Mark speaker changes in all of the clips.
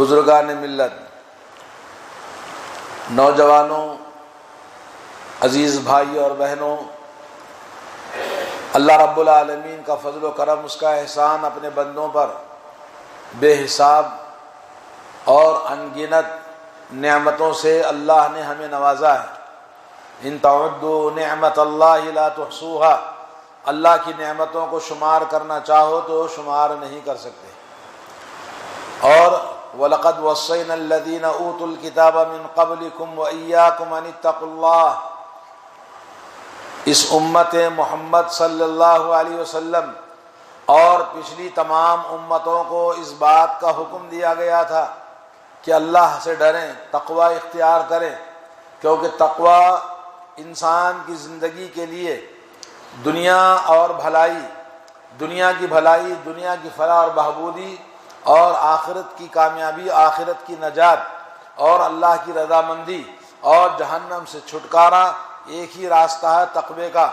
Speaker 1: بزرگان ملت، نوجوانوں، عزیز بھائی اور بہنوں، اللہ رب العالمین کا فضل و کرم، اس کا احسان اپنے بندوں پر بے حساب اور انگنت نعمتوں سے اللہ نے ہمیں نوازا ہے۔ ان تعدوا نعمت اللہ لا تحصوها، اللہ کی نعمتوں کو شمار کرنا چاہو تو شمار نہیں کر سکتے۔ اور وَلَقَدْ وَصَّيْنَا الَّذِينَ أُوتُوا الْكِتَابَ مِنْ قَبْلِكُمْ وَإِيَّاكُمْ أَنِ اتَّقُوا اللَّهَ، اس امت محمد صلی اللہ علیہ وسلم اور پچھلی تمام امتوں کو اس بات کا حکم دیا گیا تھا کہ اللہ سے ڈریں، تقوی اختیار کریں، کیونکہ تقوی انسان کی زندگی کے لیے دنیا اور بھلائی، دنیا کی بھلائی، دنیا کی فلاح اور بہبودی اور آخرت کی کامیابی، آخرت کی نجات اور اللہ کی رضامندی اور جہنم سے چھٹکارا ایک ہی راستہ ہے تقوی کا۔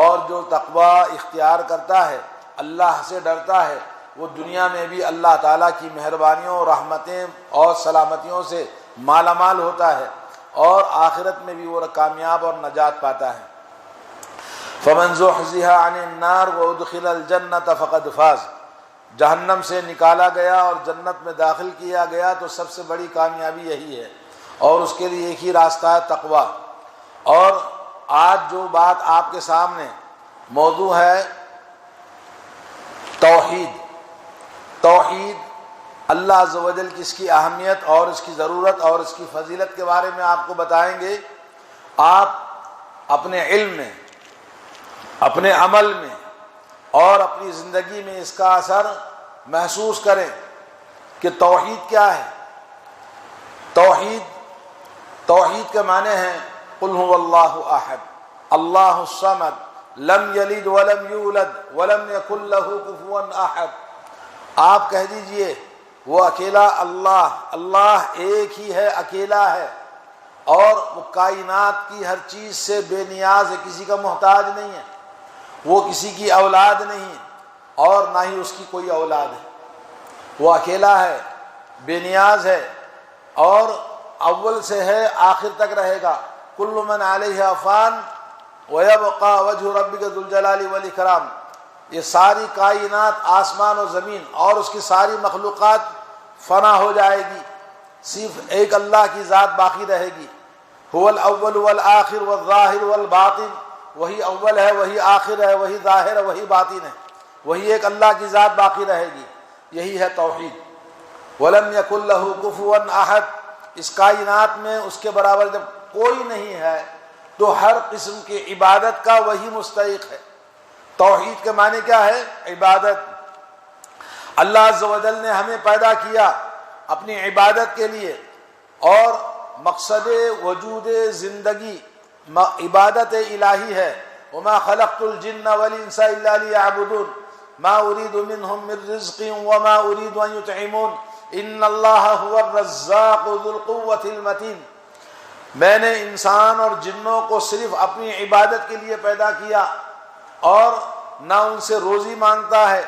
Speaker 1: اور جو تقوی اختیار کرتا ہے، اللہ سے ڈرتا ہے، وہ دنیا میں بھی اللہ تعالیٰ کی مہربانیوں، رحمتیں اور سلامتیوں سے مالا مال ہوتا ہے، اور آخرت میں بھی وہ کامیاب اور نجات پاتا ہے۔ فَمَنْ زُحْزِحَ عَنِ النَّارِ وَأُدْخِلَ الْجَنَّةَ فَقَدْ فَازَ، جہنم سے نکالا گیا اور جنت میں داخل کیا گیا تو سب سے بڑی کامیابی یہی ہے، اور اس کے لیے ایک ہی راستہ ہے تقوی۔ اور آج جو بات آپ کے سامنے موضوع ہے توحید، توحید اللہ عز و جل کی اس کی اہمیت اور اس کی ضرورت اور اس کی فضیلت کے بارے میں آپ کو بتائیں گے۔ آپ اپنے علم میں، اپنے عمل میں اور اپنی زندگی میں اس کا اثر محسوس کریں کہ توحید کیا ہے۔ توحید کے معنی ہیں قل هو اللہ احد، اللہ الصمد، لم یلد ولم یولد ولم یکن لہ کفوا احد۔ آپ کہہ دیجئے وہ اکیلا اللہ، اللہ ایک ہی ہے، اکیلا ہے، اور وہ کائنات کی ہر چیز سے بے نیاز ہے، کسی کا محتاج نہیں ہے، وہ کسی کی اولاد نہیں ہے اور نہ ہی اس کی کوئی اولاد ہے، وہ اکیلا ہے، بے نیاز ہے، اور اول سے ہے آخر تک رہے گا۔ کل من علیہ فان ویبقى وجہ ربک ذو الجلال والاکرام، یہ ساری کائنات، آسمان و زمین اور اس کی ساری مخلوقات فنا ہو جائے گی، صرف ایک اللہ کی ذات باقی رہے گی۔ هو الاول والآخر والظاہر والباطن، وہی اول ہے، وہی آخر ہے، وہی ظاہر ہے، وہی باطن ہے، وہی ایک اللہ کی ذات باقی رہے گی، یہی ہے توحید۔ ولم یکن لہ کفوا احد، اس کائنات میں اس کے برابر جب کوئی نہیں ہے تو ہر قسم کی عبادت کا وہی مستحق ہے۔ توحید کے معنی کیا ہے؟ عبادت۔ اللہ عز و جل نے ہمیں پیدا کیا اپنی عبادت کے لیے، اور مقصد وجود زندگی عبادت الہی ہے۔ وما خلقت الجن والانس الا ليعبدون ما اريد منهم من رزق وما اريد ان يطعمون ان اللہ هو الرزاق ذو القوة المتین، میں نے انسان اور جنوں کو صرف اپنی عبادت کے لیے پیدا کیا، اور نہ ان سے روزی مانگتا ہے،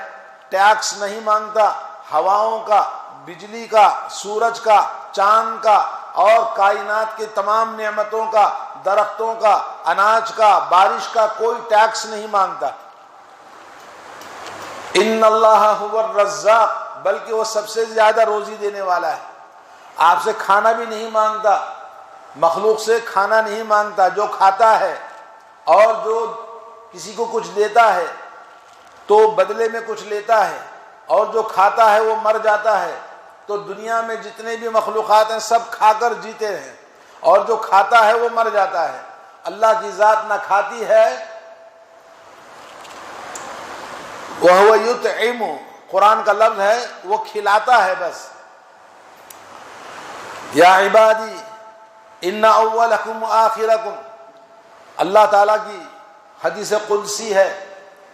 Speaker 1: ٹیکس نہیں مانگتا، ہواؤں کا، بجلی کا، سورج کا، چاند کا اور کائنات کے تمام نعمتوں کا، درختوں کا، اناج کا، بارش کا کوئی ٹیکس نہیں مانگتا۔ ان اللہ هو الرزاق، بلکہ وہ سب سے زیادہ روزی دینے والا ہے، آپ سے کھانا بھی نہیں مانگتا، مخلوق سے کھانا نہیں مانگتا، جو کھاتا ہے اور جو کسی کو کچھ دیتا ہے تو بدلے میں کچھ لیتا ہے، اور جو کھاتا ہے وہ مر جاتا ہے۔ تو دنیا میں جتنے بھی مخلوقات ہیں سب کھا کر جیتے ہیں، اور جو کھاتا ہے وہ مر جاتا ہے۔ اللہ کی ذات نہ کھاتی ہے، وَهُوَ يُطْعِمُ، قرآن کا لفظ ہے، وہ کھلاتا ہے بس۔ یا عبادی ان اولکم وآخرکم، اللہ تعالیٰ کی حدیث قدسی ہے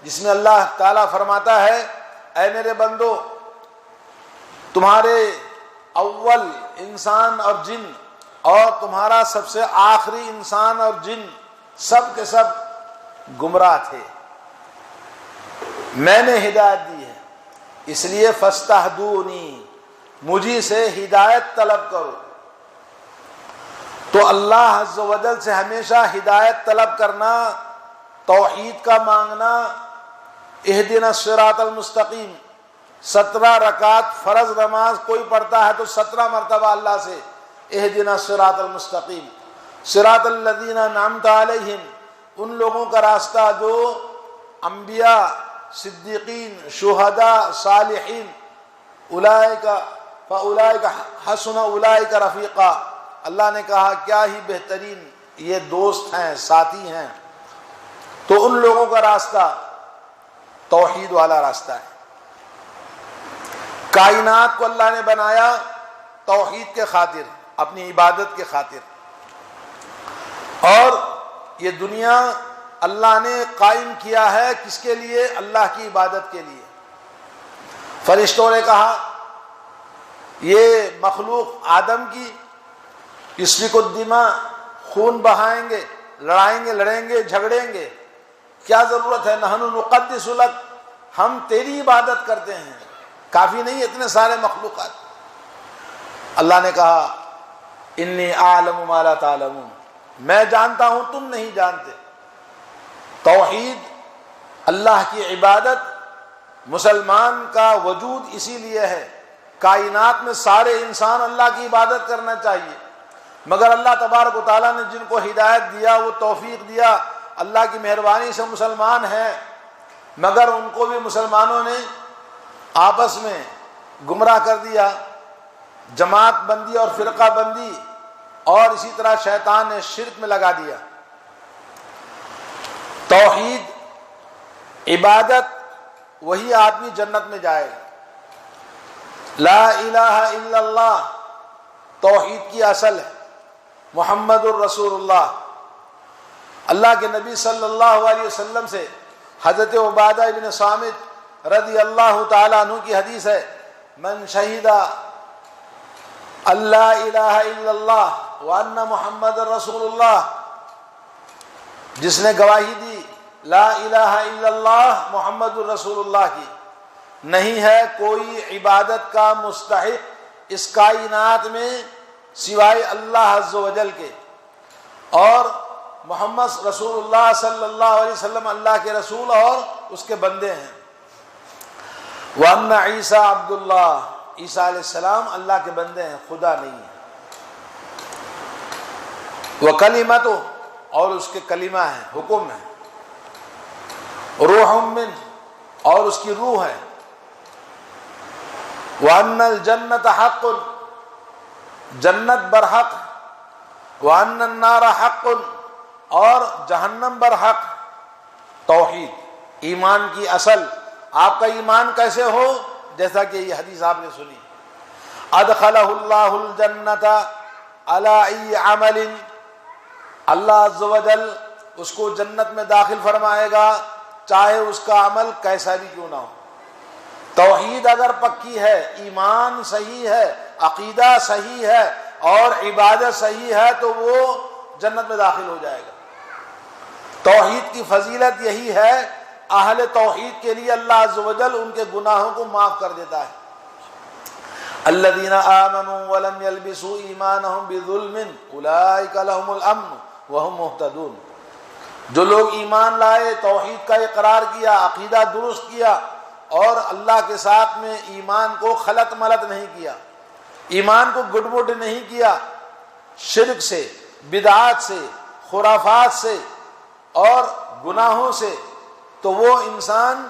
Speaker 1: جس میں اللہ تعالیٰ فرماتا ہے اے میرے بندو، تمہارے اول انسان اور جن اور تمہارا سب سے آخری انسان اور جن سب کے سب گمراہ تھے، میں نے ہدایت دی ہے، اس لیے فاستہدونی، مجھی سے ہدایت طلب کرو۔ تو اللہ عز و جل سے ہمیشہ ہدایت طلب کرنا، توحید کا مانگنا، اہدنا الصراط المستقیم، 17 رکعت فرض نماز کوئی پڑھتا ہے تو 17 مرتبہ اللہ سے اہدنا الصراط المستقیم، صراط الذین انعمت علیہم، ان لوگوں کا راستہ جو انبیاء، صدیقین، شہداء، صالحین، اولئک فاولئک حسن اولئک رفیقا، اللہ نے کہا کیا ہی بہترین یہ دوست ہیں، ساتھی ہیں۔ تو ان لوگوں کا راستہ توحید والا راستہ ہے۔ کائنات کو اللہ نے بنایا توحید کے خاطر، اپنی عبادت کے خاطر، اور یہ دنیا اللہ نے قائم کیا ہے کس کے لیے؟ اللہ کی عبادت کے لیے۔ فرشتوں نے کہا یہ مخلوق آدم کی، یسفک الدماء، خون بہائیں گے، لڑیں گے، جھگڑیں گے، کیا ضرورت ہے؟ نحن نقدس لک، ہم تیری عبادت کرتے ہیں، کافی نہیں اتنے سارے مخلوقات؟ اللہ نے کہا انی اعلم ما لا تعلمون، میں جانتا ہوں تم نہیں جانتے۔ توحید، اللہ کی عبادت، مسلمان کا وجود اسی لیے ہے۔ کائنات میں سارے انسان اللہ کی عبادت کرنا چاہیے، مگر اللہ تبارک و تعالیٰ نے جن کو ہدایت دیا، وہ توفیق دیا، اللہ کی مہربانی سے مسلمان ہیں، مگر ان کو بھی مسلمانوں نے آپس میں گمراہ کر دیا، جماعت بندی اور فرقہ بندی، اور اسی طرح شیطان نے شرک میں لگا دیا۔ توحید، عبادت، وہی آدمی جنت میں جائے گا۔ لا الہ الا اللہ توحید کی اصل ہے، محمد الرسول اللہ۔ اللہ کے نبی صلی اللہ علیہ وسلم سے حضرت عبادہ ابن صامت رضی اللہ تعالیٰ عنہ کی حدیث ہے، من شہید اللہ الہ الا اللہ وان محمد رسول اللہ، جس نے گواہی دی لا الہ الا اللہ محمد الرسول اللہ کی، نہیں ہے کوئی عبادت کا مستحق اس کائنات میں سوائے اللہ عز و جل کے، اور محمد رسول اللہ صلی اللہ علیہ وسلم اللہ کے رسول اور اس کے بندے ہیں۔ وَأَنَّ عِيسَىٰ عَبْدُ اللَّهِ، عیسیٰ علیہ السلام اللہ کے بندے ہیں، خدا نہیں ہے۔ وَكَلِمَتُهُ، اور اس کے کلمہ ہے، حکم ہے۔ روح منہ، اور اس کی روح ہے۔ وَأَنَّ الْجَنَّةَ حَقٌّ، جنت برحق۔ وَأَنَّ النَّارَ حَقٌّ، اور جہنم برحق۔ توحید، ایمان کی اصل۔ آپ کا ایمان کیسے ہو؟ جیسا کہ یہ حدیث آپ نے سنی، ادخلہ اللہ الجنۃ علی ای عمل، اللہ عز و جل اس کو جنت میں داخل فرمائے گا چاہے اس کا عمل کیسا بھی کیوں نہ ہو۔ توحید اگر پکی ہے، ایمان صحیح ہے، عقیدہ صحیح ہے اور عبادت صحیح ہے تو وہ جنت میں داخل ہو جائے گا۔ توحید کی فضیلت یہی ہے، اہل توحید کے لیے اللہ عز و جل ان کے گناہوں کو معاف کر دیتا ہے۔ الذین آمنوا ولم یلبسوا ایمانہم بظلم اولئک لہم الامن وہم مہتدون، جو لوگ ایمان لائے، توحید کا اقرار کیا، عقیدہ درست کیا اور اللہ کے ساتھ میں ایمان کو خلط ملط نہیں کیا، ایمان کو گڈ مڈ نہیں کیا شرک سے، بدعات سے، خرافات سے اور گناہوں سے، تو وہ انسان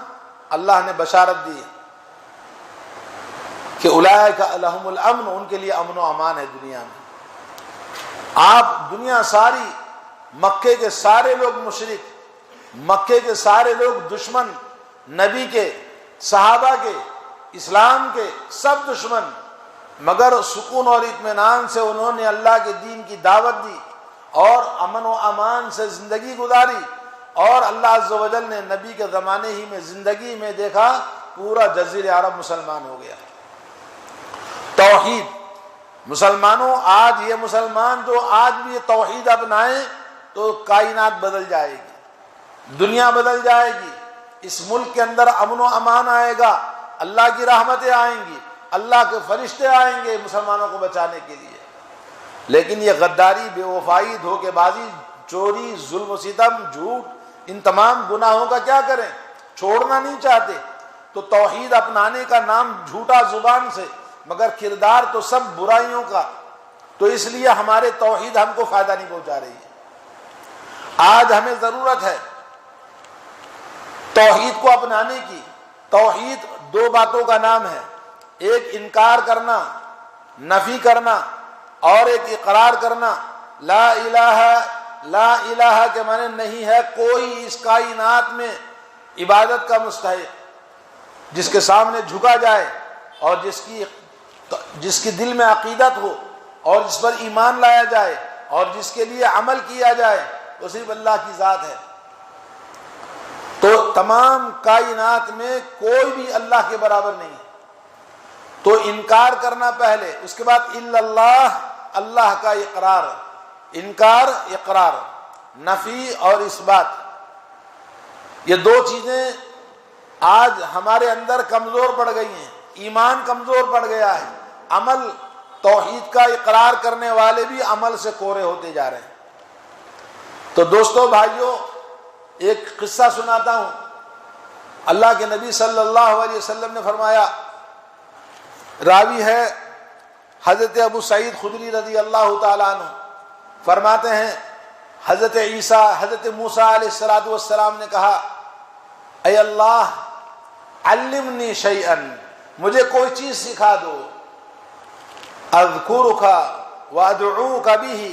Speaker 1: اللہ نے بشارت دی کہ اولئک لہم الامن، ان کے لیے امن و امان ہے دنیا میں۔ آپ دنیا ساری، مکے کے سارے لوگ مشرک، مکے کے سارے لوگ دشمن، نبی کے، صحابہ کے، اسلام کے سب دشمن، مگر سکون اور اطمینان سے انہوں نے اللہ کے دین کی دعوت دی اور امن و امان سے زندگی گزاری، اور اللہ عز و جل نے نبی کے زمانے ہی میں زندگی میں دیکھا پورا جزیرہ عرب مسلمان ہو گیا۔ توحید، مسلمانوں آج یہ مسلمان جو آج بھی یہ توحید اپنائیں تو کائنات بدل جائے گی، دنیا بدل جائے گی، اس ملک کے اندر امن و امان آئے گا، اللہ کی رحمتیں آئیں گی، اللہ کے فرشتے آئیں گے مسلمانوں کو بچانے کے لیے، لیکن یہ غداری، بے وفائی، دھوکے بازی، چوری، ظلم و ستم، جھوٹ، ان تمام گناہوں کا کیا کریں؟ چھوڑنا نہیں چاہتے۔ تو توحید اپنانے کا نام جھوٹا زبان سے، مگر کردار تو سب برائیوں کا۔ تو اس لیے ہمارے توحید ہم کو فائدہ نہیں پہنچا رہی ہے۔ آج ہمیں ضرورت ہے توحید کو اپنانے کی۔ توحید دو باتوں کا نام ہے، ایک انکار کرنا، نفی کرنا، اور ایک اقرار کرنا۔ لا الہ، لا الہ کے معنی نہیں ہے کوئی اس کائنات میں عبادت کا مستحق، جس کے سامنے جھکا جائے اور جس کی دل میں عقیدت ہو اور جس پر ایمان لایا جائے اور جس کے لیے عمل کیا جائے، وہ صرف اللہ کی ذات ہے۔ تو تمام کائنات میں کوئی بھی اللہ کے برابر نہیں ہے۔ تو انکار کرنا پہلے، اس کے بعد الا اللہ، اللہ کا اقرار، انکار اقرار، نفی اور اثبات۔ یہ دو چیزیں آج ہمارے اندر کمزور پڑ گئی ہیں، ایمان کمزور پڑ گیا ہے، عمل، توحید کا اقرار کرنے والے بھی عمل سے کورے ہوتے جا رہے ہیں۔ تو دوستو بھائیوں، ایک قصہ سناتا ہوں۔ اللہ کے نبی صلی اللہ علیہ وسلم نے فرمایا، راوی ہے حضرت ابو سعید خدری رضی اللہ تعالیٰ عنہ، فرماتے ہیں حضرت موسیٰ علیہ السلام نے کہا، اے اللہ علمنی شیئا، مجھے کوئی چیز سکھا دو، اذکرک وادعوک بہ،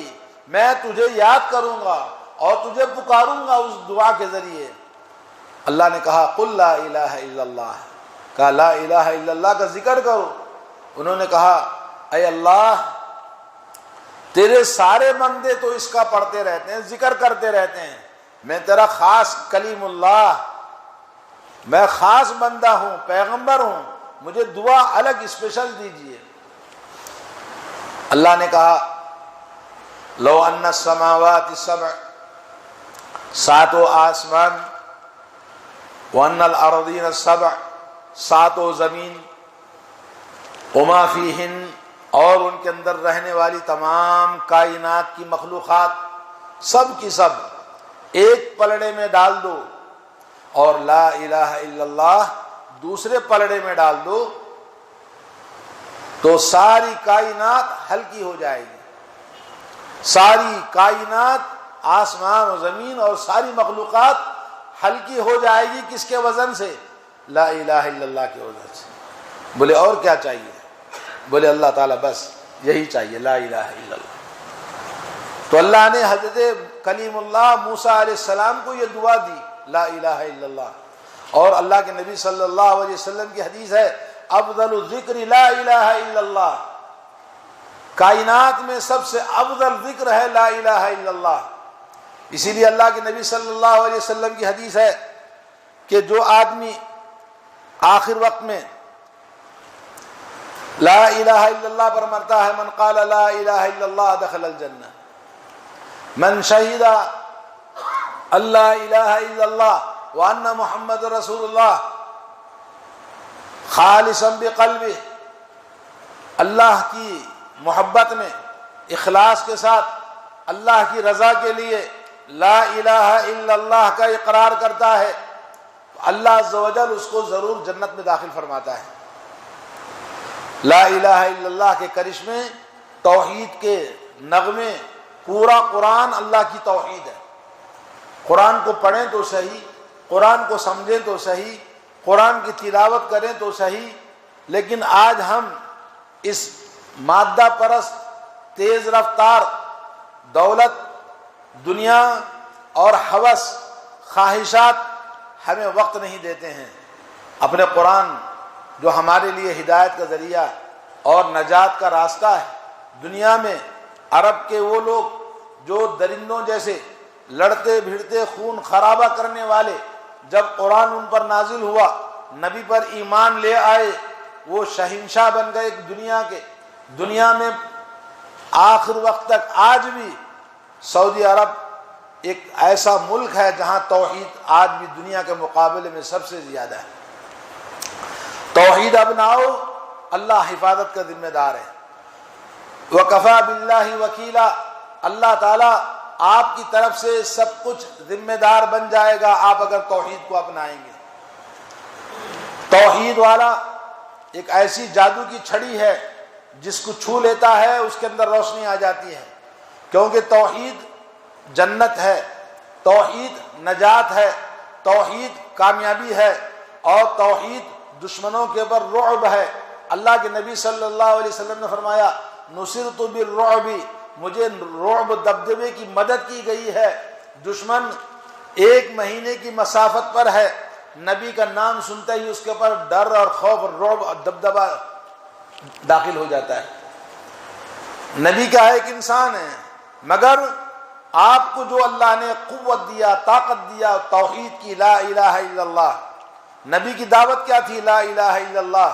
Speaker 1: میں تجھے یاد کروں گا اور تجھے پکاروں گا اس دعا کے ذریعے۔ اللہ نے کہا قل لا الہ الا اللہ، کہا لا الہ الا اللہ کا ذکر کرو۔ انہوں نے کہا اے اللہ، تیرے سارے بندے تو اس کا پڑھتے رہتے ہیں، ذکر کرتے رہتے ہیں، میں تیرا خاص کلیم اللہ، میں خاص بندہ ہوں، پیغمبر ہوں، مجھے دعا الگ اسپیشل دیجئے۔ اللہ نے کہا لو ان السماوات السبع، ساتوں آسمان، وان الارضین السبع، ساتوں زمین، وما فیہن، اور ان کے اندر رہنے والی تمام کائنات کی مخلوقات، سب کی سب ایک پلڑے میں ڈال دو اور لا الہ الا اللہ دوسرے پلڑے میں ڈال دو، تو ساری کائنات ہلکی ہو جائے گی۔ ساری کائنات، آسمان و زمین اور ساری مخلوقات ہلکی ہو جائے گی، کس کے وزن سے؟ لا الہ الا اللہ کے وزن سے۔ بولے اور کیا چاہیے؟ بولے اللہ تعالیٰ بس یہی چاہیے، لا الہ الا اللہ۔ تو اللہ نے حضرت کلیم اللہ موسیٰ علیہ السلام کو یہ دعا دی، لا الہ الا اللہ۔ اور اللہ کے نبی صلی اللہ علیہ وسلم کی حدیث ہے، افضل الذکر لا الہ الا اللہ، کائنات میں سب سے افضل ذکر ہے لا الہ الا اللہ۔ اسی لیے اللہ کے نبی صلی اللہ علیہ وسلم کی حدیث ہے کہ جو آدمی آخر وقت میں لا الہ الا اللہ پر مرتا ہے، من قال لا الہ الا اللہ دخل الجنہ، من شہد اللہ الہ الا اللہ وان محمد رسول اللہ خالصا بقلبہ، اللہ کی محبت میں، اخلاص کے ساتھ، اللہ کی رضا کے لیے لا الہ الا اللہ کا اقرار کرتا ہے، اللہ عز و جل اس کو ضرور جنت میں داخل فرماتا ہے۔ لا الہ الا اللہ کے کرشمے، توحید کے نغمے، پورا قرآن اللہ کی توحید ہے۔ قرآن کو پڑھیں تو صحیح، قرآن کو سمجھیں تو صحیح، قرآن کی تلاوت کریں تو صحیح، لیکن آج ہم اس مادہ پرست، تیز رفتار، دولت، دنیا اور ہوس، خواہشات ہمیں وقت نہیں دیتے ہیں۔ اپنے قرآن جو ہمارے لیے ہدایت کا ذریعہ اور نجات کا راستہ ہے، دنیا میں عرب کے وہ لوگ جو درندوں جیسے لڑتے بھیڑتے خون خرابہ کرنے والے، جب قرآن ان پر نازل ہوا، نبی پر ایمان لے آئے، وہ شہنشاہ بن گئے دنیا کے۔ دنیا میں آخر وقت تک آج بھی سعودی عرب ایک ایسا ملک ہے جہاں توحید آج بھی دنیا کے مقابلے میں سب سے زیادہ ہے۔ توحید اپناؤ، اللہ حفاظت کا ذمہ دار ہے۔ وَكَفَى بِاللَّهِ وَكِيلًا، اللہ تعالیٰ آپ کی طرف سے سب کچھ ذمہ دار بن جائے گا آپ اگر توحید کو اپنائیں گے۔ توحید والا ایک ایسی جادو کی چھڑی ہے جس کو چھو لیتا ہے اس کے اندر روشنی آ جاتی ہے، کیونکہ توحید جنت ہے، توحید نجات ہے، توحید کامیابی ہے، اور توحید دشمنوں کے اوپر رعب ہے۔ اللہ کے نبی صلی اللہ علیہ وسلم نے فرمایا نصرت بالرعب، مجھے رعب دبدبے کی مدد کی گئی ہے۔ دشمن 1 مہینے کی مسافت پر ہے، نبی کا نام سنتے ہی اس کے اوپر ڈر اور خوف اور رعب اور دبدبہ داخل ہو جاتا ہے۔ نبی کا ایک انسان ہے، مگر آپ کو جو اللہ نے قوت دیا، طاقت دیا توحید کی، لا الہ الا اللہ۔ نبی کی دعوت کیا تھی؟ لا الہ الا اللہ۔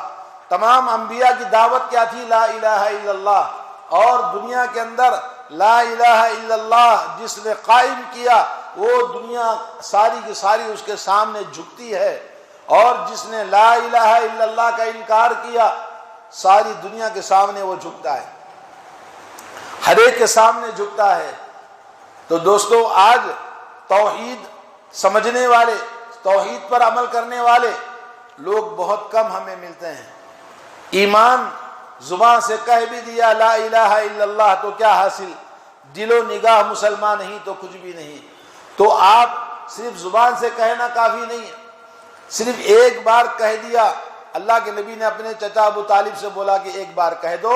Speaker 1: تمام انبیاء کی دعوت کیا تھی؟ لا الہ الا اللہ۔ اور دنیا کے اندر لا الہ الا اللہ جس نے قائم کیا وہ دنیا ساری کی ساری اس کے سامنے جھکتی ہے، اور جس نے لا الہ الا اللہ کا انکار کیا ساری دنیا کے سامنے وہ جھکتا ہے، ہر ایک کے سامنے جھکتا ہے۔ تو دوستو آج توحید سمجھنے والے، توحید پر عمل کرنے والے لوگ بہت کم ہمیں ملتے ہیں۔ ایمان زبان سے کہہ بھی دیا لا الہ الا اللہ تو کیا حاصل، دل و نگاہ مسلمان نہیں تو کچھ بھی نہیں۔ تو آپ صرف زبان سے کہنا کافی نہیں ہے، صرف ایک بار کہہ دیا۔ اللہ کے نبی نے اپنے چچا ابو طالب سے بولا کہ ایک بار کہہ دو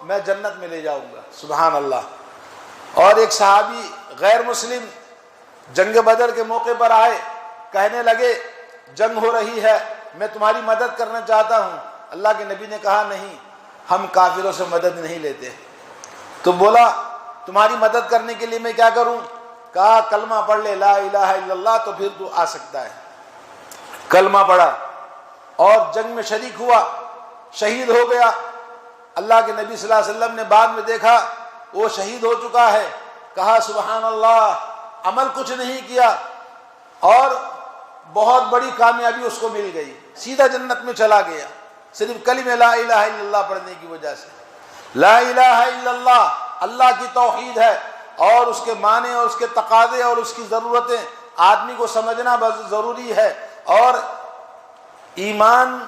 Speaker 1: میں جنت میں لے جاؤں گا، سبحان اللہ۔ اور ایک صحابی غیر مسلم جنگ بدر کے موقع پر آئے، کہنے لگے جنگ ہو رہی ہے میں تمہاری مدد کرنا چاہتا ہوں۔ اللہ کے نبی نے کہا نہیں، ہم کافروں سے مدد نہیں لیتے۔ تو بولا تمہاری مدد کرنے کے لیے میں کیا کروں؟ کہا کلمہ پڑھ لے لا الہ الا اللہ تو پھر تو آ سکتا ہے۔ کلمہ پڑھا اور جنگ میں شریک ہوا، شہید ہو گیا۔ اللہ کے نبی صلی اللہ علیہ وسلم نے بعد میں دیکھا وہ شہید ہو چکا ہے، کہا سبحان اللہ، عمل کچھ نہیں کیا اور بہت بڑی کامیابی اس کو مل گئی، سیدھا جنت میں چلا گیا صرف کلمہ لا الہ الا اللہ پڑھنے کی وجہ سے۔ لا الہ الا اللہ اللہ کی توحید ہے، اور اس کے معنی اور اس کے تقاضے اور اس کی ضرورتیں آدمی کو سمجھنا ضروری ہے۔ اور ایمان،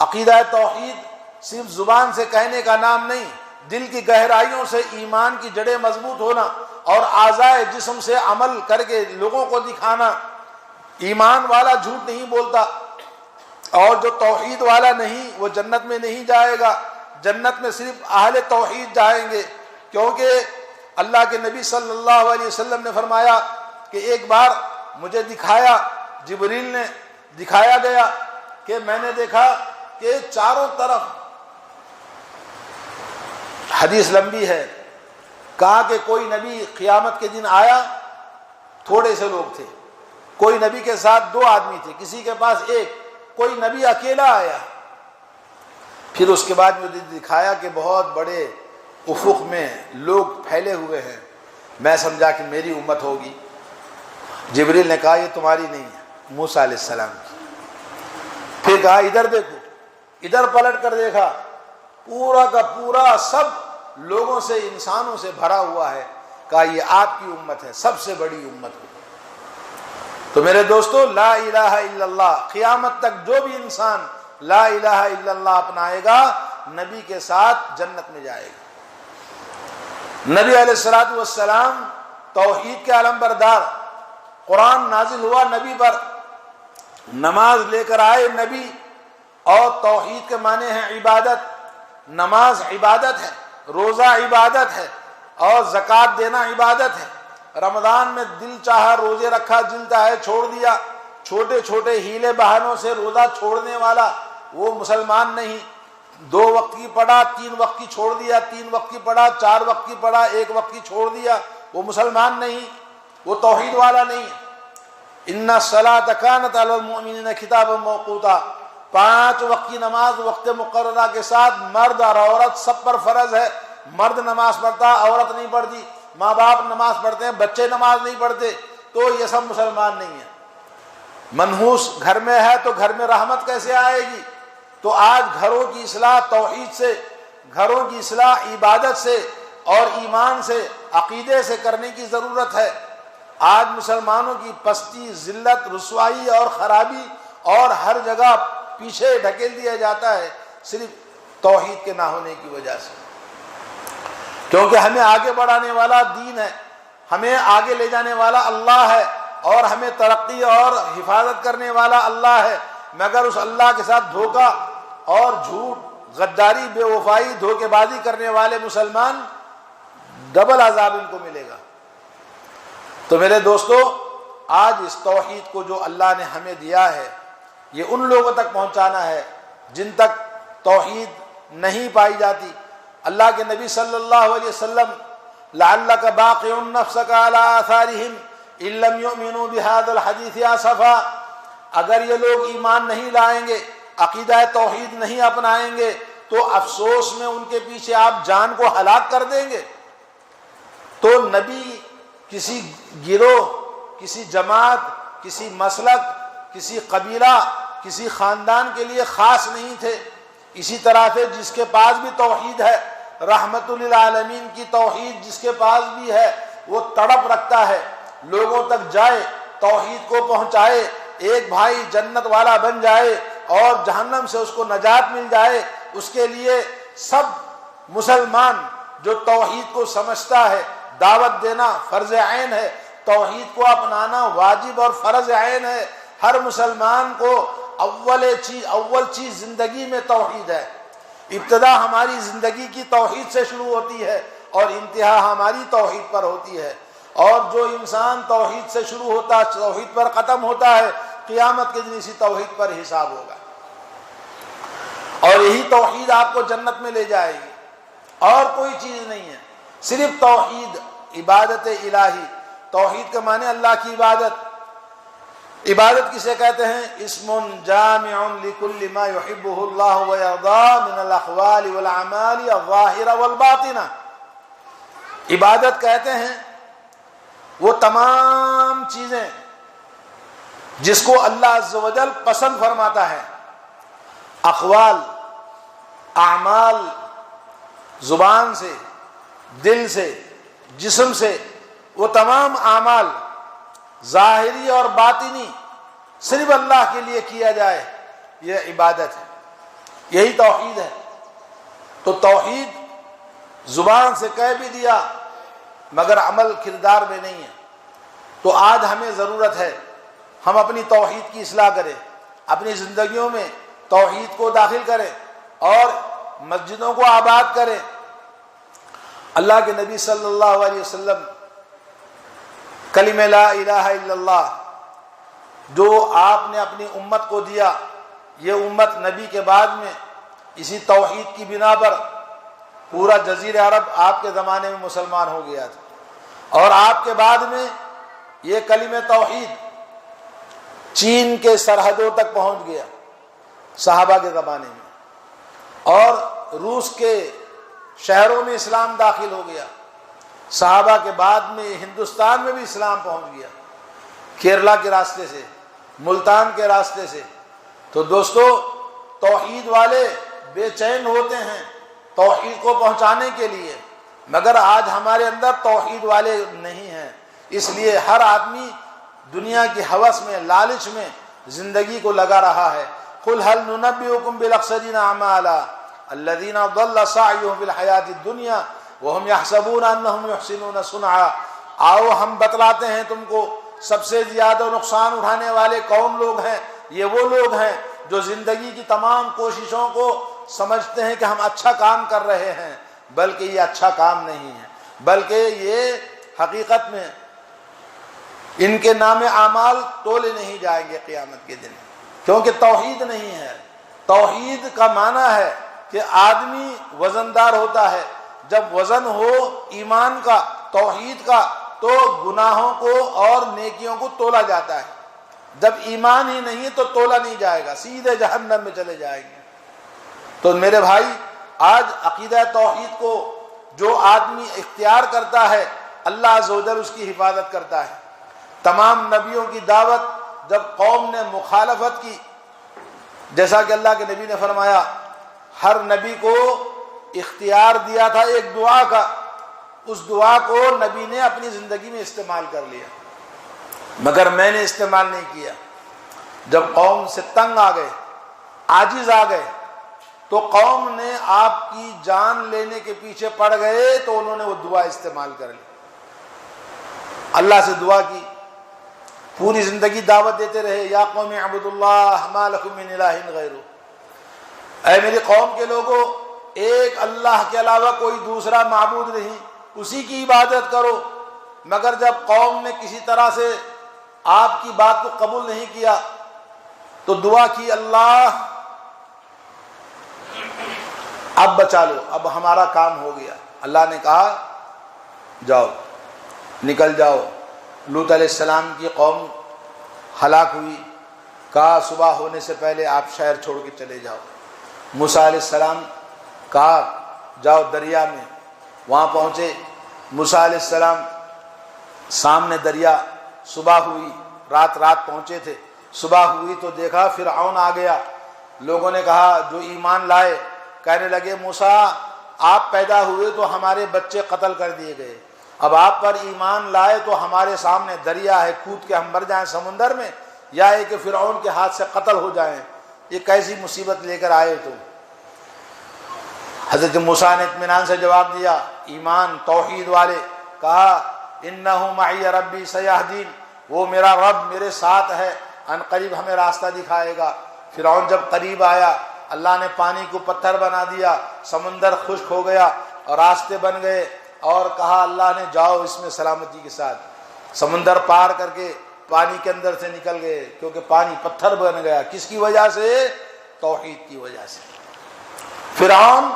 Speaker 1: عقیدہ توحید صرف زبان سے کہنے کا نام نہیں، دل کی گہرائیوں سے ایمان کی جڑیں مضبوط ہونا اور اعضائے جسم سے عمل کر کے لوگوں کو دکھانا۔ ایمان والا جھوٹ نہیں بولتا، اور جو توحید والا نہیں وہ جنت میں نہیں جائے گا۔ جنت میں صرف اہل توحید جائیں گے، کیونکہ اللہ کے نبی صلی اللہ علیہ وسلم نے فرمایا کہ ایک بار مجھے دکھایا، جبریل نے دکھایا گیا کہ میں نے دیکھا کہ چاروں طرف، حدیث لمبی ہے، کہا کہ کوئی نبی قیامت کے دن آیا، تھوڑے سے لوگ تھے، کوئی نبی کے ساتھ 2 آدمی تھے، کسی کے پاس 1، کوئی نبی اکیلا آیا۔ پھر اس کے بعد مجھے دکھایا کہ بہت بڑے افق میں لوگ پھیلے ہوئے ہیں، میں سمجھا کہ میری امت ہوگی۔ جبریل نے کہا یہ تمہاری نہیں ہے، موسیٰ علیہ السلام کی۔ پھر کہا ادھر دیکھو، ادھر پلٹ کر دیکھا، پورا کا پورا سب لوگوں سے، انسانوں سے بھرا ہوا ہے۔ کہا یہ آپ کی امت ہے، سب سے بڑی امت ہے۔ تو میرے دوستو لا الہ الا اللہ، قیامت تک جو بھی انسان لا الہ الا اللہ اپنائے گا نبی کے ساتھ جنت میں جائے گا۔ نبی علیہ الصلوۃ والسلام توحید کے علم بردار، قرآن نازل ہوا نبی پر، نماز لے کر آئے نبی، اور توحید کے معنی ہیں عبادت۔ نماز عبادت ہے، روزہ عبادت ہے، اور زکوٰۃ دینا عبادت ہے۔ رمضان میں دل چاہا روزے رکھا، دل چاہے چھوڑ دیا۔ چھوٹے چھوٹے ہیلے بہانوں سے روزہ چھوڑنے والا وہ مسلمان نہیں۔ 2 وقت کی پڑھا، 3 وقت کی چھوڑ دیا، 3 وقت کی پڑھا، 4 وقت کی پڑھا، 1 وقت کی چھوڑ دیا، وہ مسلمان نہیں، وہ توحید والا نہیں ہے۔ ان الصلاۃ کانت علی المؤمنین کتابا موقوتا، 5 وقت کی نماز وقت مقررہ کے ساتھ مرد اور عورت سب پر فرض ہے۔ مرد نماز پڑھتا، عورت نہیں پڑھتی، ماں باپ نماز پڑھتے ہیں، بچے نماز نہیں پڑھتے، تو یہ سب مسلمان نہیں ہیں۔ منحوس گھر میں ہے تو گھر میں رحمت کیسے آئے گی؟ تو آج گھروں کی اصلاح توحید سے، گھروں کی اصلاح عبادت سے اور ایمان سے، عقیدے سے کرنے کی ضرورت ہے۔ آج مسلمانوں کی پستی، ذلت، رسوائی اور خرابی اور ہر جگہ پیچھے ڈھکیل دیا جاتا ہے صرف توحید کے نہ ہونے کی وجہ سے، کیونکہ ہمیں آگے بڑھانے والا دین ہے، ہمیں آگے لے جانے والا اللہ ہے، اور ہمیں ترقی اور حفاظت کرنے والا اللہ ہے، مگر اس اللہ کے ساتھ دھوکہ اور جھوٹ، غداری، بے وفائی، دھوکے بازی کرنے والے مسلمان، ڈبل عذاب ان کو ملے گا۔ تو میرے دوستو، آج اس توحید کو جو اللہ نے ہمیں دیا ہے یہ ان لوگوں تک پہنچانا ہے جن تک توحید نہیں پائی جاتی۔ اللہ کے نبی صلی اللہ علیہ وسلم لعلک باقع نفسک علی آثارہم ان لم یؤمنوا بہذا الحدیث آسفا، اگر یہ لوگ ایمان نہیں لائیں گے، عقیدہ توحید نہیں اپنائیں گے تو افسوس میں ان کے پیچھے آپ جان کو ہلاک کر دیں گے۔ تو نبی کسی گروہ، کسی جماعت، کسی مسلک، کسی قبیلہ، کسی خاندان کے لیے خاص نہیں تھے۔ اسی طرح سے جس کے پاس بھی توحید ہے، رحمت للعالمین کی توحید جس کے پاس بھی ہے، وہ تڑپ رکھتا ہے لوگوں تک جائے، توحید کو پہنچائے، ایک بھائی جنت والا بن جائے اور جہنم سے اس کو نجات مل جائے۔ اس کے لیے سب مسلمان جو توحید کو سمجھتا ہے، دعوت دینا فرض عین ہے، توحید کو اپنانا واجب اور فرض عین ہے۔ ہر مسلمان کو اول چیز زندگی میں توحید ہے۔ ابتدا ہماری زندگی کی توحید سے شروع ہوتی ہے اور انتہا ہماری توحید پر ہوتی ہے، اور جو انسان توحید سے شروع ہوتا ہے توحید پر ختم ہوتا ہے، قیامت کے دن اسی توحید پر حساب ہوگا، اور یہی توحید آپ کو جنت میں لے جائے گی، اور کوئی چیز نہیں ہے، صرف توحید، عبادت الہی۔ توحید کے معنی اللہ کی عبادت۔ عبادت کسے کہتے ہیں؟ اسم جامع لکل ما یحبہ اللہ ویرضاہ من الاقوال والاعمال الظاہرہ والباطنہ۔ عبادت کہتے ہیں وہ تمام چیزیں جس کو اللہ عز و جل پسند فرماتا ہے، اقوال، اعمال، زبان سے، دل سے، جسم سے، وہ تمام اعمال ظاہری اور باطنی صرف اللہ کے لیے کیا جائے، یہ عبادت ہے، یہی توحید ہے۔ تو توحید زبان سے کہہ بھی دیا مگر عمل کردار میں نہیں ہے۔ تو آج ہمیں ضرورت ہے ہم اپنی توحید کی اصلاح کریں، اپنی زندگیوں میں توحید کو داخل کریں اور مسجدوں کو آباد کریں۔ اللہ کے نبی صلی اللہ علیہ وسلم کلمہ لا الہ الا اللہ جو آپ نے اپنی امت کو دیا، یہ امت نبی کے بعد میں اسی توحید کی بنا پر پورا جزیرہ عرب آپ کے زمانے میں مسلمان ہو گیا تھا، اور آپ کے بعد میں یہ کلمہ توحید چین کے سرحدوں تک پہنچ گیا صحابہ کے زمانے میں، اور روس کے شہروں میں اسلام داخل ہو گیا۔ صحابہ کے بعد میں ہندوستان میں بھی اسلام پہنچ گیا، کیرلا کے راستے سے، ملتان کے راستے سے۔ تو دوستو، توحید والے بے چین ہوتے ہیں توحید کو پہنچانے کے لیے، مگر آج ہمارے اندر توحید والے نہیں ہیں، اس لیے ہر آدمی دنیا کی ہوس میں، لالچ میں زندگی کو لگا رہا ہے۔ قل هل ننبئكم بالاخسرین اعمالا الذین ضل سعیهم فی الحیاۃ الدنیا وهم یحسبون انهم یحسنون صنعا۔ آؤ ہم بتلاتے ہیں تم کو سب سے زیادہ نقصان اٹھانے والے کون لوگ ہیں۔ یہ وہ لوگ ہیں جو زندگی کی تمام کوششوں کو سمجھتے ہیں کہ ہم اچھا کام کر رہے ہیں، بلکہ یہ اچھا کام نہیں ہے، بلکہ یہ حقیقت میں ان کے نام اعمال تولے نہیں جائیں گے قیامت کے دن، کیونکہ توحید نہیں ہے۔ توحید کا معنی ہے کہ آدمی وزندار ہوتا ہے، جب وزن ہو ایمان کا، توحید کا، تو گناہوں کو اور نیکیوں کو تولا جاتا ہے۔ جب ایمان ہی نہیں ہے تو تولا نہیں جائے گا، سیدھے جہنم میں چلے جائیں گے۔ تو میرے بھائی، آج عقیدہ توحید کو جو آدمی اختیار کرتا ہے، اللہ عز و جل اس کی حفاظت کرتا ہے۔ تمام نبیوں کی دعوت جب قوم نے مخالفت کی جیسا کہ اللہ کے نبی نے فرمایا ہر نبی کو اختیار دیا تھا ایک دعا کا، اس دعا کو نبی نے اپنی زندگی میں استعمال کر لیا، مگر میں نے استعمال نہیں کیا۔ جب قوم سے تنگ آ گئے، عاجز آ گئے، تو قوم نے آپ کی جان لینے کے پیچھے پڑ گئے تو انہوں نے وہ دعا استعمال کر لی، اللہ سے دعا کی، پوری زندگی دعوت دیتے رہے، یا قوم اعبدوا اللہ ما لکم من الہ غیرہ، اے میری قوم کے لوگوں، ایک اللہ کے علاوہ کوئی دوسرا معبود نہیں، اسی کی عبادت کرو۔ مگر جب قوم نے کسی طرح سے آپ کی بات کو قبول نہیں کیا تو دعا کی، اللہ اب بچا لو، اب ہمارا کام ہو گیا۔ اللہ نے کہا جاؤ، نکل جاؤ۔ لوط علیہ السلام کی قوم ہلاک ہوئی، کہا صبح ہونے سے پہلے آپ شہر چھوڑ کے چلے جاؤ۔ موسیٰ علیہ السلام کہا جاؤ دریا میں، وہاں پہنچے موسیٰ علیہ السلام، سامنے دریا، صبح ہوئی، رات پہنچے تھے، صبح ہوئی تو دیکھا فرعون آ گیا۔ لوگوں نے کہا جو ایمان لائے، کہنے لگے موسیٰ آپ پیدا ہوئے تو ہمارے بچے قتل کر دیے گئے، اب آپ پر ایمان لائے تو ہمارے سامنے دریا ہے، کود کے ہم مر جائیں سمندر میں، یا ہے کہ فرعون کے ہاتھ سے قتل ہو جائیں، یہ کیسی مصیبت لے کر آئے تم؟ حضرت موسیٰ نے اطمینان سے جواب دیا، ایمان توحید والے، کہا انہ معی ربی سیہدین، وہ میرا رب میرے ساتھ ہے، ان قریب ہمیں راستہ دکھائے گا۔ فرعون جب قریب آیا، اللہ نے پانی کو پتھر بنا دیا، سمندر خشک ہو گیا اور راستے بن گئے، اور کہا اللہ نے جاؤ اس میں سلامتی کے ساتھ۔ سمندر پار کر کے پانی کے اندر سے نکل گئے، کیونکہ پانی پتھر بن گیا، کس کی وجہ سے؟ توحید کی وجہ سے۔ فرعون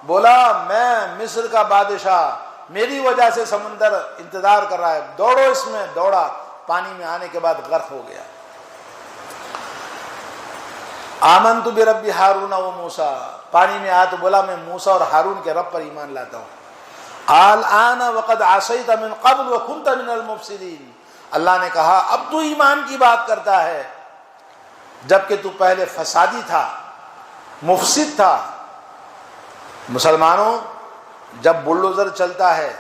Speaker 1: بولا میں مصر کا بادشاہ، میری وجہ سے سمندر انتظار کر رہا ہے، دوڑو اس میں، دوڑا، پانی میں آنے کے بعد غرق ہو گیا۔ آمنت برب ہارون و موسیٰ، پانی میں آیا تو بولا میں موسیٰ اور ہارون کے رب پر ایمان لاتا ہوں۔ الآن وقد عصیت من قبل وکنت من المفسدین، اللہ نے کہا اب تو ایمان کی بات کرتا ہے، جبکہ تو پہلے فسادی تھا، مفسد تھا۔ مسلمانوں جب بلڈوزر چلتا ہے،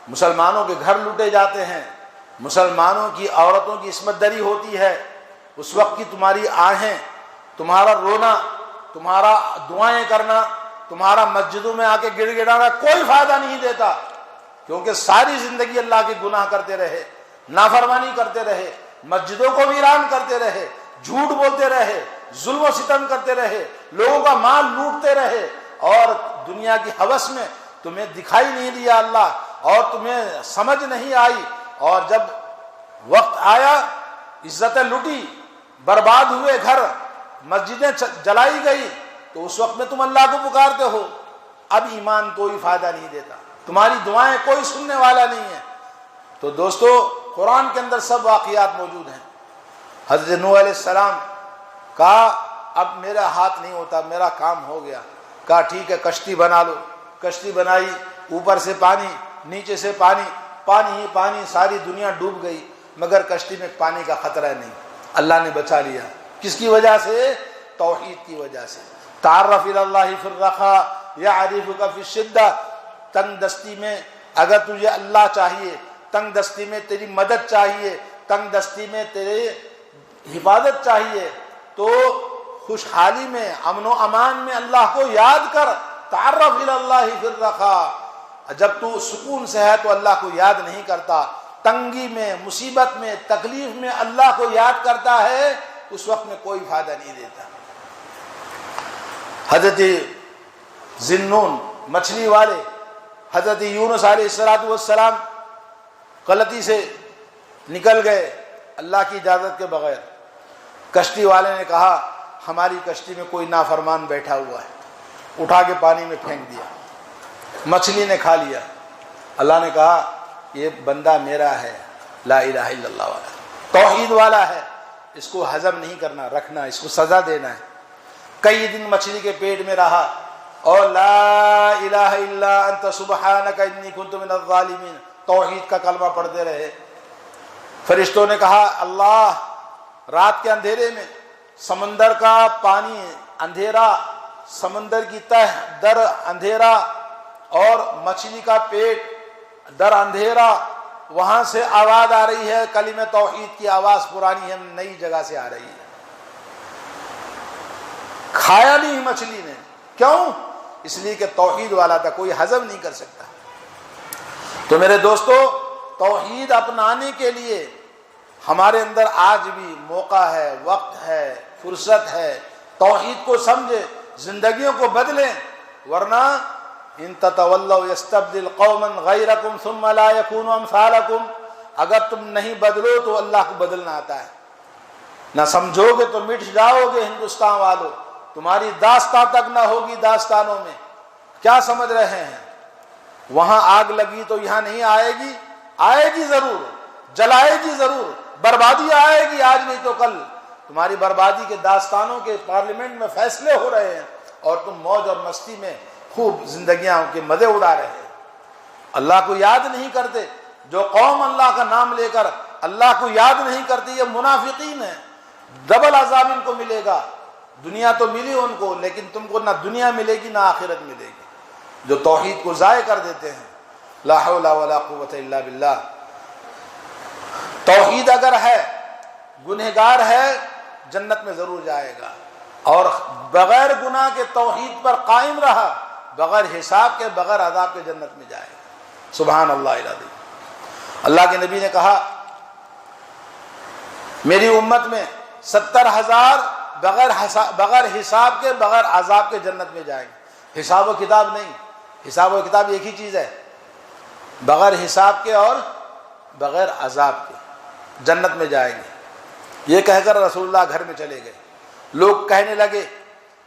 Speaker 1: مسلمانوں کے گھر لوٹے جاتے ہیں، مسلمانوں کی عورتوں کی عصمت دری ہوتی ہے، اس وقت کی تمہاری آہیں، تمہارا رونا، تمہارا دعائیں کرنا، تمہارا مسجدوں میں آ کے گڑ گڑانا کوئی فائدہ نہیں دیتا، کیونکہ ساری زندگی اللہ کے گناہ کرتے رہے، نافرمانی کرتے رہے، مسجدوں کو ویران کرتے رہے، جھوٹ بولتے رہے، ظلم و ستم کرتے رہے، لوگوں کا مال لوٹتے رہے، اور دنیا کی ہوس میں تمہیں دکھائی نہیں دیا اللہ، اور تمہیں سمجھ نہیں آئی، اور جب وقت آیا عزتیں لٹی، برباد ہوئے گھر، مسجدیں جلائی گئی، تو اس وقت میں تم اللہ کو پکارتے ہو۔ اب ایمان کوئی فائدہ نہیں دیتا، تمہاری دعائیں کوئی سننے والا نہیں ہے۔ تو دوستو قرآن کے اندر سب واقعات موجود ہیں۔ حضرت نوح علیہ السلام کہا اب میرا ہاتھ نہیں ہوتا، میرا کام ہو گیا، کہا ٹھیک ہے کشتی بنا لو، کشتی بنائی، اوپر سے پانی، نیچے سے پانی، پانی ہی پانی، ساری دنیا ڈوب گئی، مگر کشتی میں پانی کا خطرہ نہیں، اللہ نے بچا لیا۔ کس کی وجہ سے؟ توحید کی وجہ سے۔ تعرف الی اللہ فی الرخاء یعرفک فی الشدہ، تنگ دستی میں اگر تجھے اللہ چاہیے، تنگ دستی میں تیری مدد چاہیے، تنگ دستی میں تیرے حفاظت چاہیے، تو خوشحالی میں، امن و امان میں اللہ کو یاد کر۔ تعرف الی اللہ فی الرخاء، جب تو سکون سے ہے تو اللہ کو یاد نہیں کرتا، تنگی میں، مصیبت میں، تکلیف میں اللہ کو یاد کرتا ہے، اس وقت میں کوئی فائدہ نہیں دیتا۔ حضرت ذنون مچھلی والے، حضرت یونس علیہ السلام غلطی سے نکل گئے اللہ کی اجازت کے بغیر، کشتی والے نے کہا ہماری کشتی میں کوئی نافرمان بیٹھا ہوا ہے، اٹھا کے پانی میں پھینک دیا، مچھلی نے کھا لیا۔ اللہ نے کہا یہ بندہ میرا ہے، لا الہ الا اللہ والا، توحید والا ہے، اس کو ہضم نہیں کرنا، رکھنا، اس کو سزا دینا ہے۔ کئی دن مچھلی کے پیٹ میں رہا اور لا الہ الا انت سبحانک انی کنت من الظالمین، توحید کا کلمہ پڑھتے رہے۔ فرشتوں نے کہا اللہ رات کے اندھیرے میں سمندر کا پانی اندھیرا، سمندر کی تہ در اندھیرا، اور مچھلی کا پیٹ در اندھیرا، وہاں سے آواز آ رہی ہے، کلمہ توحید کی آواز پرانی ہے، نئی جگہ سے آ رہی ہے۔ کھایا نہیں مچھلی نے، کیوں؟ اس لیے کہ توحید والا تھا، کوئی ہضم نہیں کر سکتا۔ تو میرے دوستو، توحید اپنانے کے لیے ہمارے اندر آج بھی موقع ہے، وقت ہے، فرصت ہے۔ توحید کو سمجھے، زندگیوں کو بدلیں، ورنہ ان تتولوا یستبدل قوما غیرکم ثم لا یکونوا امثالکم، اگر تم نہیں بدلو تو اللہ کو بدلنا آتا ہے، نہ سمجھو گے تو مٹ جاؤ گے ہندوستان والوں، تمہاری داستان تک نہ ہوگی داستانوں میں۔ کیا سمجھ رہے ہیں؟ وہاں آگ لگی تو یہاں نہیں آئے گی؟ آئے گی ضرور، جلائے گی ضرور، بربادی آئے گی آج نہیں تو کل۔ تمہاری بربادی کے داستانوں کے پارلیمنٹ میں فیصلے ہو رہے ہیں اور تم موج اور مستی میں خوب زندگیاں کے مزے اڑا رہے ہیں، اللہ کو یاد نہیں کرتے۔ جو قوم اللہ کا نام لے کر اللہ کو یاد نہیں کرتی، یہ منافقین ہیں، ڈبل عذاب ان کو ملے گا۔ دنیا تو ملی ان کو، لیکن تم کو نہ دنیا ملے گی نہ آخرت ملے گی، جو توحید کو ضائع کر دیتے ہیں۔ لا حول ولا قوت الا باللہ۔ توحید اگر ہے، گنہگار ہے، جنت میں ضرور جائے گا، اور بغیر گناہ کے توحید پر قائم رہا، بغیر حساب کے، بغیر عذاب کے جنت میں جائے گا۔ سبحان اللہ العظیم۔ اللہ کے نبی نے کہا میری امت میں 70,000 بغیر حساب کے، بغیر عذاب کے جنت میں جائیں گے۔ حساب و کتاب نہیں، حساب و کتاب ایک ہی چیز ہے، بغیر حساب کے اور بغیر عذاب کے جنت میں جائیں گے۔ یہ کہہ کر رسول اللہ گھر میں چلے گئے۔ لوگ کہنے لگے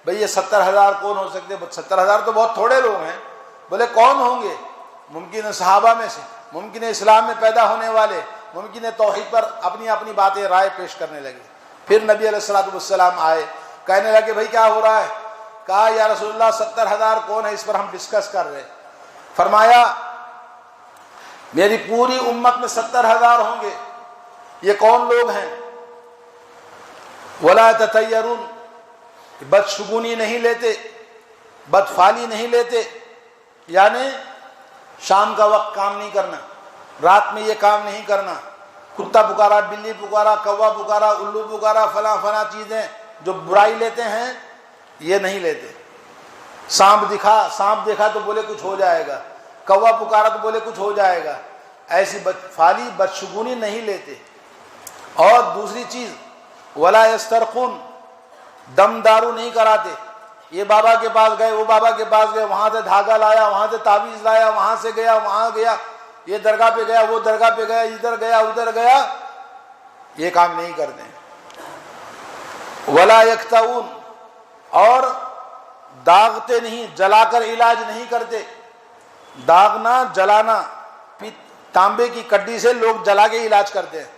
Speaker 1: بھئی یہ 70,000 کون ہو سکتے؟ 70,000 تو بہت تھوڑے لوگ ہیں۔ بولے کون ہوں گے؟ ممکن ہے صحابہ میں سے، ممکن ہے اسلام میں پیدا ہونے والے، ممکن ہے توحید پر اپنی اپنی باتیں رائے پیش کرنے لگے۔ پھر نبی علیہ السلام آئے، کہنے لگے بھئی کیا ہو رہا ہے؟ کہا یا رسول اللہ 70,000 کون ہے، اس پر ہم ڈسکس کر رہے ہیں۔ فرمایا میری پوری امت میں 70,000 ہوں گے۔ یہ کون لوگ ہیں؟ ولا تطیرون، بدشگونی نہیں لیتے، بدفعلی نہیں لیتے، یعنی شام کا وقت کام نہیں کرنا، رات میں یہ کام نہیں کرنا، کتا پکارا، بلی پکارا، کوا پکارا، الو پکارا، فلاں فلاں چیزیں جو برائی لیتے ہیں یہ نہیں لیتے۔ سانپ دیکھا تو بولے کچھ ہو جائے گا، کوا پکارا تو بولے کچھ ہو جائے گا، ایسی بدفعلی بدشگونی نہیں لیتے۔ اور دوسری چیز ولا یسترقون، دم دارو نہیں کراتے۔ یہ بابا کے پاس گئے، وہ بابا کے پاس گئے، وہاں سے دھاگا لایا، وہاں سے تعویذ لایا، وہاں سے گیا، وہاں گیا، یہ درگاہ پہ گیا، وہ درگاہ پہ گیا، ادھر گیا ادھر گیا، یہ کام نہیں کرتے۔ ولا یکتؤون، اور داغتے نہیں، جلا کر علاج نہیں کرتے۔ داغنا، جلانا، تانبے کی کڈی سے لوگ جلا کے علاج کرتے ہیں،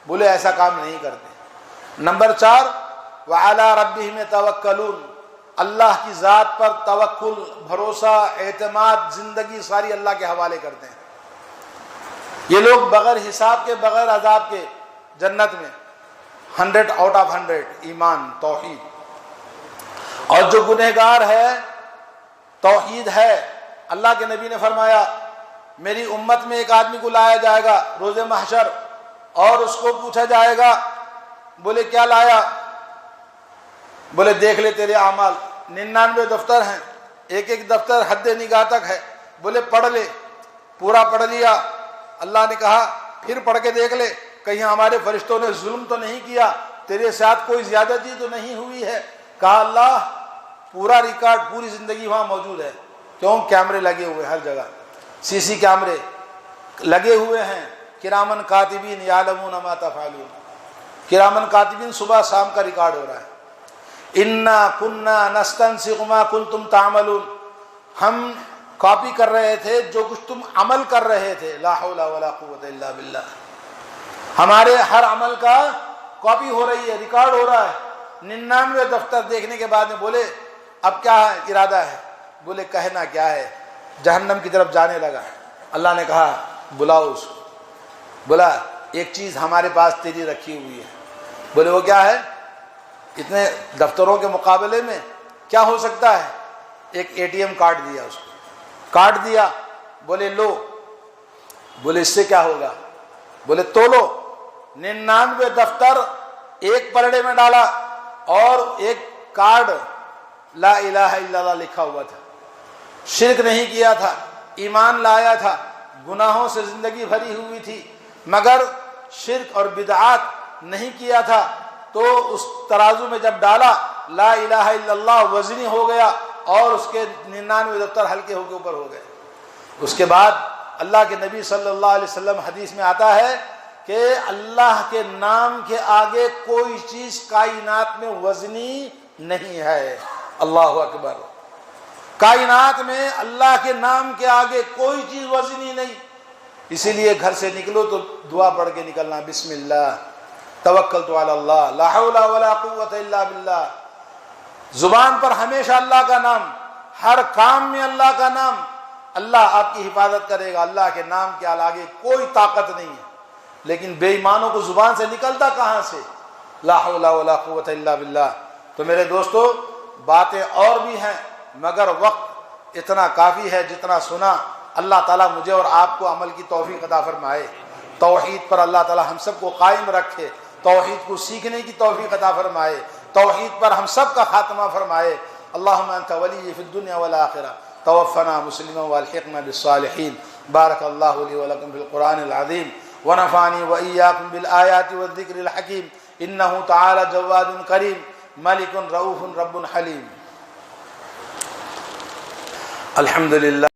Speaker 1: بولے ایسا کام نہیں کرتے۔ نمبر 4 وعلی ربہم یتوکلون، اللہ کی ذات پر توکل، بھروسہ، اعتماد، زندگی ساری اللہ کے حوالے کرتے ہیں۔ یہ لوگ بغیر حساب کے، بغیر عذاب کے جنت میں 100/100 ایمان، توحید۔ اور جو گنہگار ہے، توحید ہے، اللہ کے نبی نے فرمایا میری امت میں ایک آدمی کو لایا جائے گا روز محشر، اور اس کو پوچھا جائے گا، بولے کیا لایا؟ بولے دیکھ لے تیرے اعمال، 99 دفتر ہیں، ایک ایک دفتر حد نگاہ تک ہے، بولے پڑھ لے، پورا پڑھ لیا۔ اللہ نے کہا پھر پڑھ کے دیکھ لے، کہیں ہمارے فرشتوں نے ظلم تو نہیں کیا، تیرے ساتھ کوئی زیادتی تو نہیں ہوئی ہے؟ کہا اللہ پورا ریکارڈ، پوری زندگی وہاں موجود ہے۔ کیوں؟ کیمرے لگے ہوئے ہر جگہ، CC کیمرے لگے ہوئے ہیں۔ کرامن کاتبین یعلمون ما تفعلون، کرامن کاتبین صبح شام کا ریکارڈ ہو رہا ہے۔ انا کنا نستنسخ ما کنتم تعملون، ہم کاپی کر رہے تھے جو کچھ تم عمل کر رہے تھے۔ لا حول ولا قوت الا باللہ، ہمارے ہر عمل کا کاپی ہو رہی ہے، ریکارڈ ہو رہا ہے۔ 99 دفتر دیکھنے کے بعد میں بولے اب کیا ارادہ ہے؟ بولے کہنا کیا ہے، جہنم کی طرف جانے لگا۔ اللہ نے کہا بلاؤ اس کو۔ بولا ایک چیز ہمارے پاس تیری رکھی ہوئی ہے۔ بولے وہ کیا ہے؟ اتنے دفتروں کے مقابلے میں کیا ہو سکتا ہے؟ ایک ATM کارڈ دیا اس کو، کارڈ دیا، بولے لو، بولے اس سے کیا ہوگا؟ بولے تولو، 99 دفتر ایک پلڑے میں ڈالا اور ایک کارڈ لا الہ الا اللہ لکھا ہوا تھا، شرک نہیں کیا تھا، ایمان لایا تھا، گناہوں سے زندگی بھری ہوئی تھی مگر شرک اور بدعات نہیں کیا تھا، تو اس ترازو میں جب ڈالا لا الہ الا اللہ وزنی ہو گیا اور اس کے 99 دفتر ہلکے ہو کے اوپر ہو گئے۔ اس کے بعد اللہ کے نبی صلی اللہ علیہ وسلم حدیث میں آتا ہے کہ اللہ کے نام کے آگے کوئی چیز کائنات میں وزنی نہیں ہے۔ اللہ اکبر، کائنات میں اللہ کے نام کے آگے کوئی چیز وزنی نہیں۔ اسی لیے گھر سے نکلو تو دعا پڑھ کے نکلنا، بسم اللہ توکلت علی اللہ لا حول ولا قوت الا باللہ۔ زبان پر ہمیشہ اللہ کا نام، ہر کام میں اللہ کا نام، اللہ آپ کی حفاظت کرے گا، اللہ کے نام کے آگے کوئی طاقت نہیں ہے۔ لیکن بے ایمانوں کو زبان سے نکلتا کہاں سے؟ لا حول ولا قوت الا باللہ۔ تو میرے دوستو، باتیں اور بھی ہیں مگر وقت اتنا کافی ہے جتنا سنا۔ اللہ تعالیٰ مجھے اور آپ کو عمل کی توفیق عطا فرمائے، توحید پر اللہ تعالیٰ ہم سب کو قائم رکھے، توحید کو سیکھنے کی توفیق عطا فرمائے، توحید پر ہم سب کا خاتمہ فرمائے۔ اللہم انت ولی فی الدنیا والآخرہ توفنا مسلما والحقنا بالصالحین۔ بارک اللہ لی ولکم فی القرآن العظیم ونفعنی وإیاکم بالآیات والذکر الحکیم، انہ تعالی جواد کریم ملک رؤوف رب حلیم۔ الحمدللہ۔